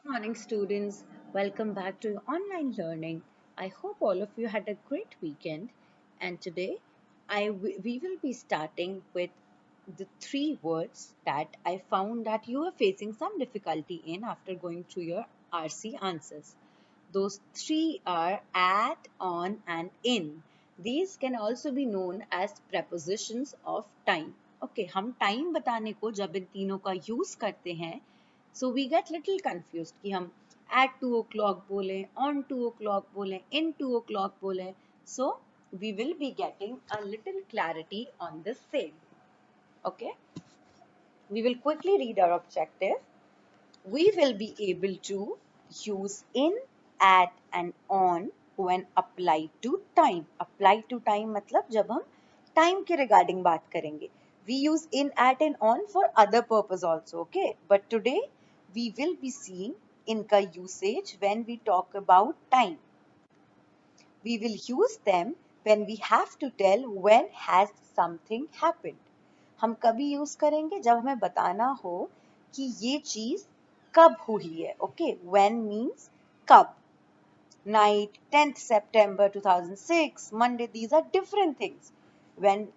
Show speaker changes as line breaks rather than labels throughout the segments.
Morning, students. Welcome back to online learning. I hope all of you had a great weekend. And today, we will be starting with the three words that I found that you are facing some difficulty in after going through your RC answers. Those three are at, on, and in. These can also be known as prepositions of time. Okay, हम time बताने को जब इन तीनों का use करते हैं, so we get little confused कि हम at 2 o'clock बोलें, on 2 o'clock बोलें, in 2 o'clock बोलें. So we will be getting a little clarity on this same. Okay, we will quickly read our objective. We will be able to use in, at and on when applied to time. Apply to time मतलब जब हम time के regarding बात करेंगे. We use in, at and on for other purpose also, okay? But today we will be seeing in का usage when we talk about time. We will use them when we have to tell when has something happened. हम कभी use करेंगे जब हमें बताना हो कि ये चीज कब हुई है. ओके, when means कब. Night, 10th September 2006, Monday, these are different things when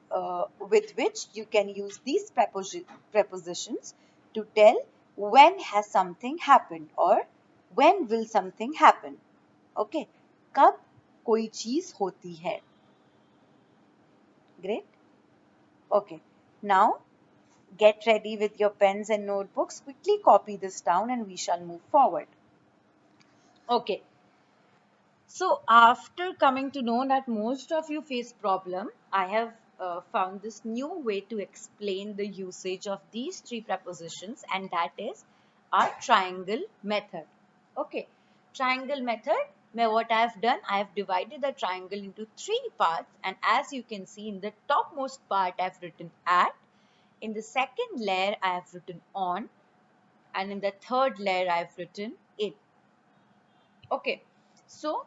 with which you can use these prepositions to tell when has something happened or when will something happen. Okay, कब कोई चीज होती है. Great. Okay, now get ready with your pens and notebooks. Quickly copy this down and we shall move forward. Okay. So after coming to know that most of you face problem, I have found this new way to explain the usage of these three prepositions, and that is our triangle method. Okay. Triangle method, what I have done, I have divided the triangle into three parts, and as you can see in the topmost part I have written at. In the second layer, I have written on, and in the third layer, I have written in. Okay, so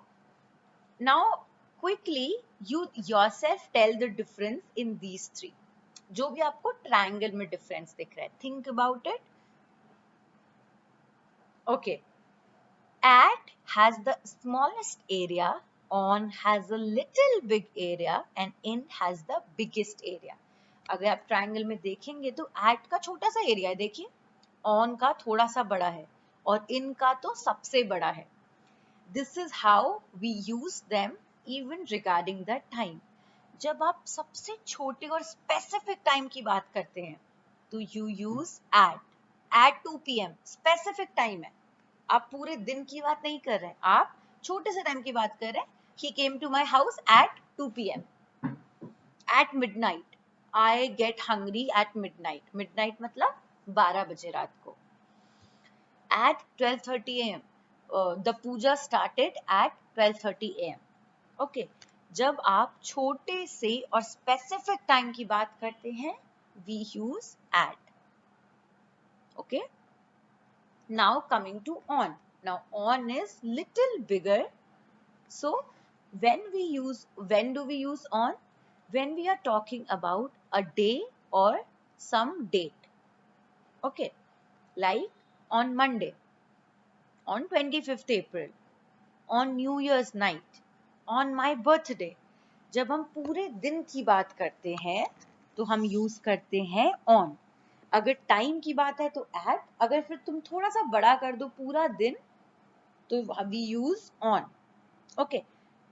now quickly you yourself tell the difference in these three. जो भी आपको triangle में difference दिख रहा है, think about it. Okay, at has the smallest area, on has a little big area, and in has the biggest area. अगर आप triangle में देखेंगे तो at का छोटा सा एरिया है, देखिए, on का थोड़ा सा बड़ा है और in का तो सबसे बड़ा है. This is how we use them even regarding the time. जब आप सबसे छोटे और specific time की बात करते हैं तो you use at 2 p.m. specific time है. आप पूरे दिन की बात नहीं कर रहे, आप छोटे से टाइम की बात कर रहे हैं. He came to my house at 2 p.m. At midnight. I get hungry at midnight. Midnight मतलब 12 बजे रात को. At 12:30 a.m. The puja started at 12:30 a.m. Okay. जब आप छोटे से और specific time की बात करते हैं, we use at. Okay. Now coming to on. Now on is little bigger. So when do we use on? When we are talking about a day or some date. Okay, like on Monday, on 25th April, on New Year's night, on my birthday. जब हम पूरे दिन की बात करते हैं तो हम यूज करते हैं on. अगर टाइम की बात है तो at. अगर फिर तुम थोड़ा सा बड़ा कर दो पूरा दिन तो we use on. Okay.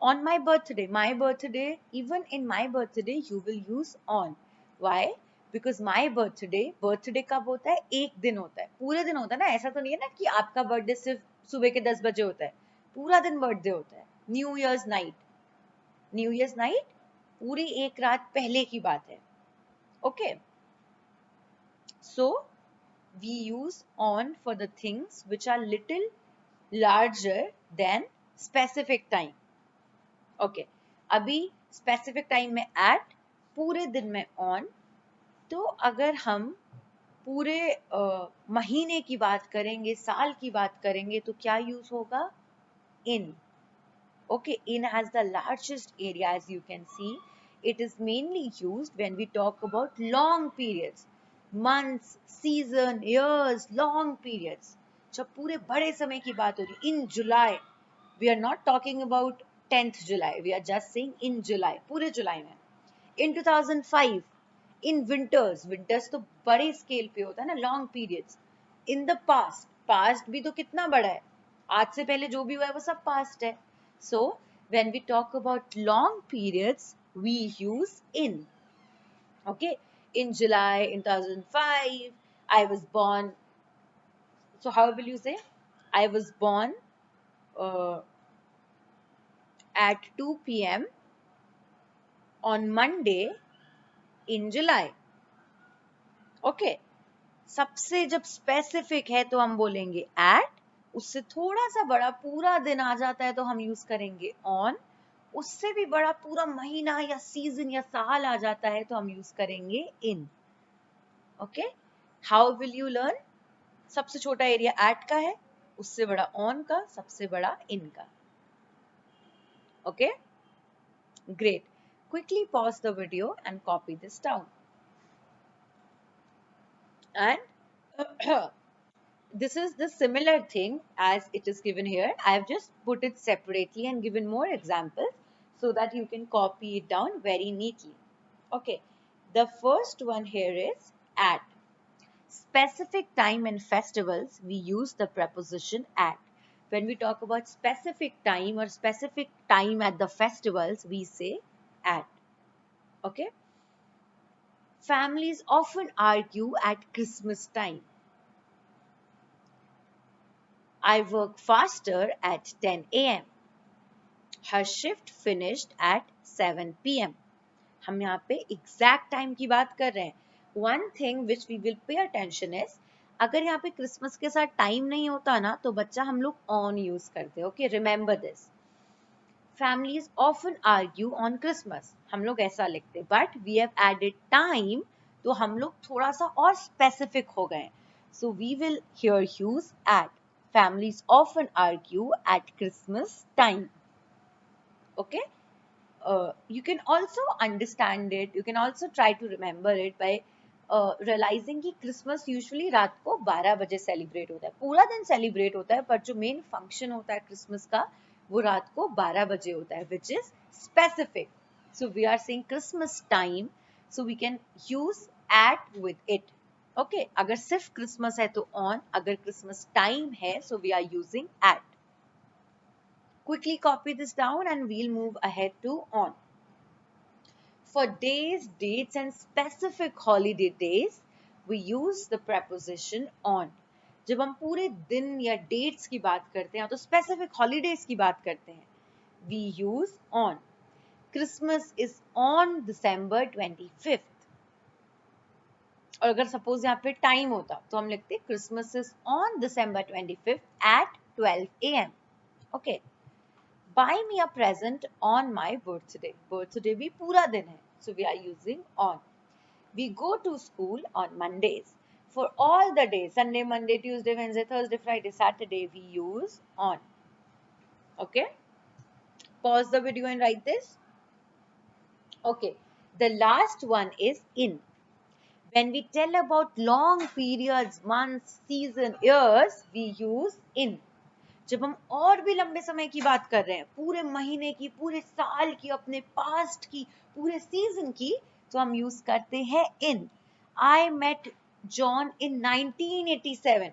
On my birthday, even in my birthday, you will use on. Why? Because my birthday कब होता है? एक दिन होता है, पूरे दिन होता है ना. ऐसा तो नहीं है ना कि आपका बर्थडे सिर्फ सुबह के 10 बजे होता है, पूरा दिन बर्थडे होता है. न्यू ईयर्स नाइट पूरी एक रात पहले की बात है. Okay, so we use on for the things which are little larger than specific time. Okay, अभी स्पेसिफिक टाइम में एट, पूरे दिन में ऑन. तो अगर हम पूरे महीने की बात करेंगे, साल की बात करेंगे तो क्या यूज होगा? In. Okay, in has the largest area as you can see. It is mainly used when we talk about long periods, months, season, years, long periods. जब पूरे बड़े समय की बात हो रही, in July, we are not talking about 10th July, we are just saying in July, पूरे जुलाई में. In 2005, in winters, winters तो बड़े स्केल पे होता है ना, long periods. In the past, past भी तो कितना बड़ा है, आज से पहले जो भी हुआ है वो सब पास्ट है. सो when we talk about long periods, we use in. Okay, in July in 2005, I was born. So how will you say? I was born uh, at 2 p.m. on Monday in July. Okay. सबसे जब specific है तो हम बोलेंगे at. उससे थोड़ा सा बड़ा पूरा दिन आ जाता है तो हम यूज करेंगे on. उससे भी बड़ा पूरा महीना या सीजन या साल आ जाता है तो हम यूज करेंगे in. Okay, how will you learn? सबसे छोटा एरिया at का है, उससे बड़ा on का, सबसे बड़ा in का. Okay, great. Quickly pause the video and copy this down. And this is the similar thing as it is given here. I have just put it separately and given more examples so that you can copy it down very neatly. Okay, the first one here is at. Specific time and festivals, we use the preposition at. When we talk about specific time or specific time at the festivals, we say at. Okay. Families often argue at Christmas time. I work faster at 10 a.m. Her shift finished at 7 p.m. हम यहाँ पे exact time की बात कर रहे हैं. One thing which we will pay attention is, अगर यहाँ पे क्रिसमस के साथ टाइम नहीं होता ना तो बच्चा हम लोग ऑन यूज करते हैं. Okay, remember this. Families often argue on Christmas, हम लोग ऐसा लिखते, but we have added time तो हम लोग थोड़ा सा और स्पेसिफिक हो गए. So we will here use at. Families often argue at Christmas time. Okay. You can also understand it, you can also try to remember it by realizing कि Christmas usually रात को 12 बजे सेलिब्रेट होता है. पूरा दिन सेलिब्रेट होता है, पर जो मेन फंक्शन होता है क्रिसमस का वो रात को 12 बजे होता है, which is specific. So we are saying Christmas time, so we can use at with it. Okay, अगर सिर्फ क्रिसमस है तो on, अगर क्रिसमस टाइम है so we are using at. Quickly copy this down and we'll move ahead to on. For days, dates and specific holiday days, we use the preposition on. जब हम पूरे दिन या dates की बात करते हैं तो specific holidays की बात करते हैं, we use on. Christmas is on December 25th. और अगर suppose यहाँ पे time होता तो हम लिखते Christmas is on December 25th at 12 a.m. Okay. Buy me a present on my birthday. Birthday भी पूरा दिन है, so we are using on. We go to school on Mondays. For all the days, Sunday, Monday, Tuesday, Wednesday, Thursday, Friday, Saturday, we use on. Okay? Pause the video and write this. Okay. The last one is in. When we tell about long periods, months, season, years, we use in. जब हम और भी लंबे समय की बात कर रहे हैं, पूरे महीने की, पूरे साल की, अपने पास्ट की, पूरे सीजन की, तो हम यूज करते हैं in. I met John in 1987.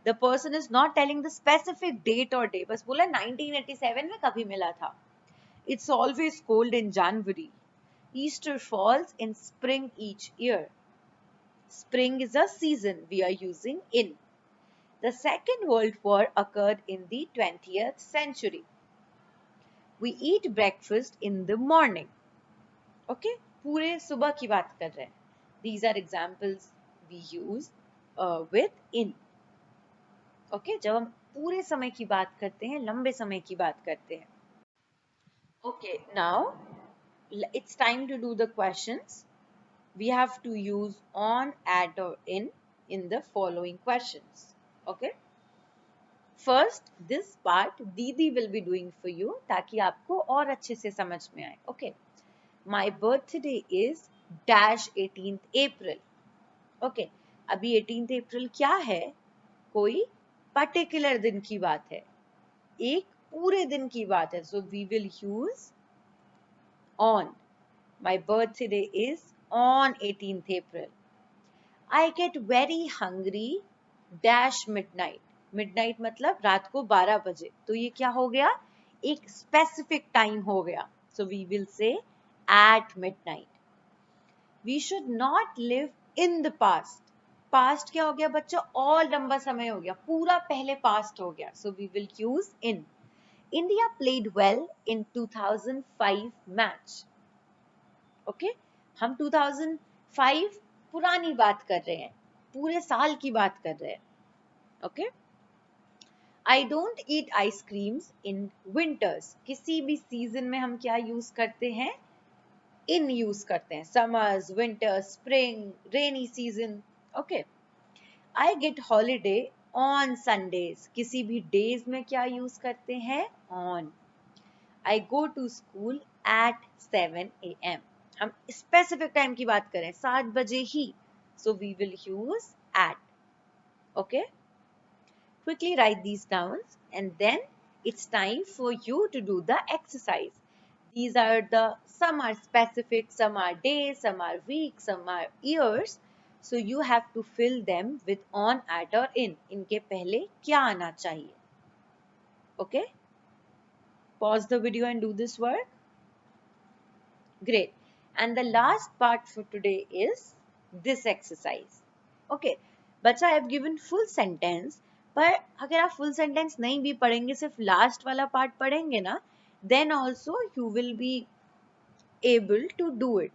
The person is not telling the specific date or day, बस बोला 1987 में कभी मिला था. It's always cold in January. Easter falls in spring each year. Spring is a season, we are using in. The Second World War occurred in the 20th century. We eat breakfast in the morning. Okay, पूरे सुबह की बात कर रहे हैं. These are examples we use with in. Okay, जब हम पूरे समय की बात करते हैं, लंबे समय की बात करते हैं. Okay, now it's time to do the questions. We have to use on, at or in the following questions. Okay. First, this part Didi will be doing for you ताकि आपको और अच्छे से समझ में आए. Okay. My birthday is dash 18th April. Okay. अभी 18th April क्या है? कोई पर्टिकुलर दिन की बात है, एक पूरे दिन की बात है. So we will use on. My birthday is on 18th April. I get very hungry dash midnight. Midnight मतलब रात को 12 बजे. तो ये क्या हो गया? एक specific time हो गया. So we will say at midnight. We should not live in the past. Past क्या हो गया बच्चों? All लंबा समय हो गया. पूरा पहले past हो गया. So we will use in. India played well in 2005 match. Okay? हम 2005 पुरानी बात कर रहे हैं, पूरे साल की बात कर रहे हैं. Okay? I don't eat ice creams in winters. किसी भी सीजन में हम क्या यूज करते हैं? In यूज करते हैं. Summers, winters, spring, rainy season. Okay. I get holiday on Sundays. किसी भी days में क्या यूज करते हैं? On. I go to school at 7 a.m. हम specific time की बात करें, 7 बजे ही. So we will use at. Okay? Quickly write these down and then it's time for you to do the exercise. These are some are specific, some are days, some are weeks, some are years. So you have to fill them with on, at or in. इनके पहले क्या आना चाहिए? Okay? Pause the video and do this work. Great. And the last part for today is this exercise. Okay. बच्चा I have given full sentence, पर अगर आप full sentence नहीं भी पढ़ेंगे, सिर्फ last वाला part पढ़ेंगे ना, then also you will be able to do it.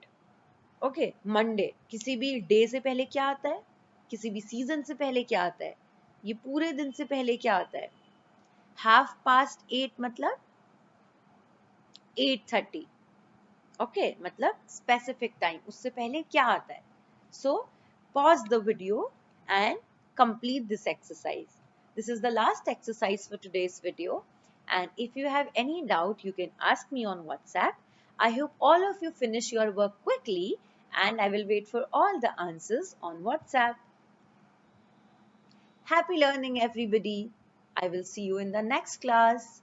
Okay. Monday. किसी भी day से पहले क्या आता है? किसी भी season से पहले क्या आता है? ये पूरे दिन से पहले क्या आता है? 8:30 मतलब 8:30. Okay, मतलब specific time. उससे पहले क्या आता है? So, pause the video and complete this exercise. This is the last exercise for today's video. And if you have any doubt, you can ask me on WhatsApp. I hope all of you finish your work quickly and I will wait for all the answers on WhatsApp. Happy learning, everybody. I will see you in the next class.